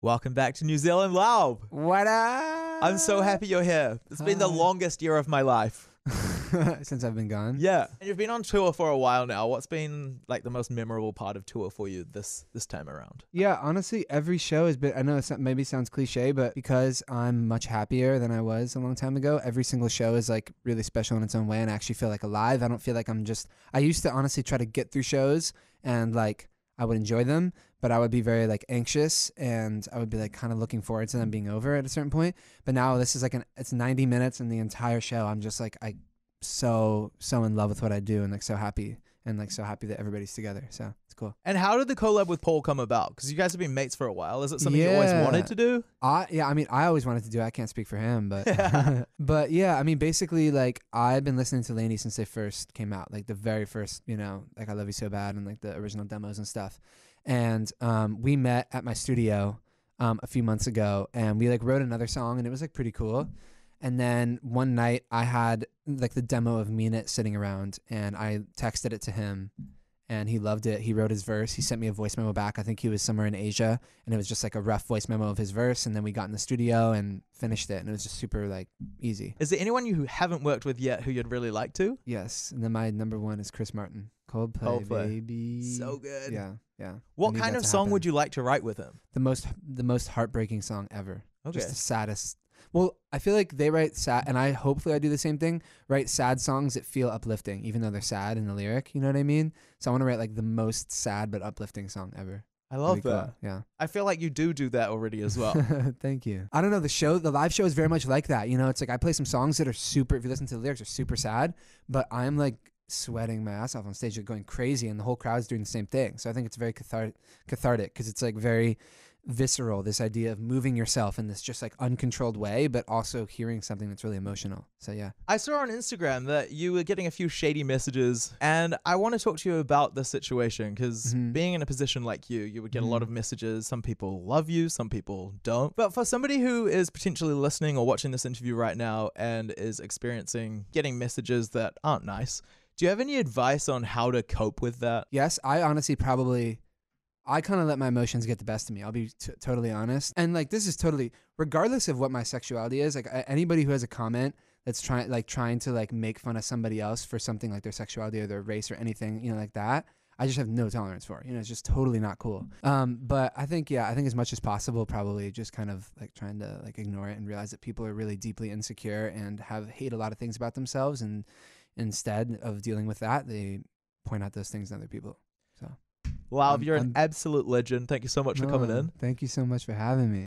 Welcome back to New Zealand, Lauv. What up? I'm so happy you're here. It's been the longest year of my life. Since I've been gone. Yeah. And you've been on tour for a while now. What's been like the most memorable part of tour for you this time around? Yeah, honestly, every show has been, I know it maybe sounds cliche, but because I'm much happier than I was a long time ago, every single show is like really special in its own way, and I actually feel like alive. I don't feel like I used to honestly try to get through shows and like I would enjoy them, but I would be very like anxious and I would be like kind of looking forward to them being over at a certain point. But now this is like it's 90 minutes and the entire show I'm just like so in love with what I do and like so happy that everybody's together. So it's cool. And how did the collab with Paul come about? Because you guys have been mates for a while. Is it something you always wanted to do? Yeah, I mean, I always wanted to do it. I can't speak for him, but but yeah, I mean, basically, like I've been listening to Lainey since they first came out, like the very first, like I Love You So Bad and like the original demos and stuff. And we met at my studio a few months ago, and we like wrote another song, and it was like pretty cool. And then one night I had like the demo of Mean It sitting around, and I texted it to him and he loved it. He wrote his verse. He sent me a voice memo back. I think he was somewhere in Asia, and it was just like a rough voice memo of his verse. And then we got in the studio and finished it, and it was just super like easy. Is there anyone you haven't worked with yet who you'd really like to? Yes. And then my number one is Chris Martin. Coldplay, baby. So good. Yeah. What kind of song would you like to write with him? The most heartbreaking song ever. Okay. Just the saddest. Well, I feel like they write sad, and hopefully I do the same thing, write sad songs that feel uplifting, even though they're sad in the lyric, you know what I mean? So I want to write like the most sad but uplifting song ever. I love that. Cool. Yeah. I feel like you do that already as well. Thank you. I don't know, the live show is very much like that. You know, it's like I play some songs that are super, if you listen to the lyrics, are super sad, but I'm like sweating my ass off on stage, like going crazy, and the whole crowd's doing the same thing. So I think it's very cathartic because it's like very visceral, this idea of moving yourself in this just like uncontrolled way, but also hearing something that's really emotional. So yeah. I saw on Instagram that you were getting a few shady messages, and I want to talk to you about the situation because being in a position like you would get a lot of messages. Some people love you, some people don't. But for somebody who is potentially listening or watching this interview right now and is experiencing getting messages that aren't nice, do you have any advice on how to cope with that? Yes, I honestly I kind of let my emotions get the best of me. I'll be totally honest. And like, this is totally, regardless of what my sexuality is, like anybody who has a comment that's trying to like make fun of somebody else for something like their sexuality or their race or anything, like that, I just have no tolerance for. It's just totally not cool. But I think as much as possible, probably just kind of like trying to like ignore it and realize that people are really deeply insecure and hate a lot of things about themselves. And instead of dealing with that, they point out those things in other people. So. Lauv, you're an absolute legend. Thank you so much for coming in. Thank you so much for having me.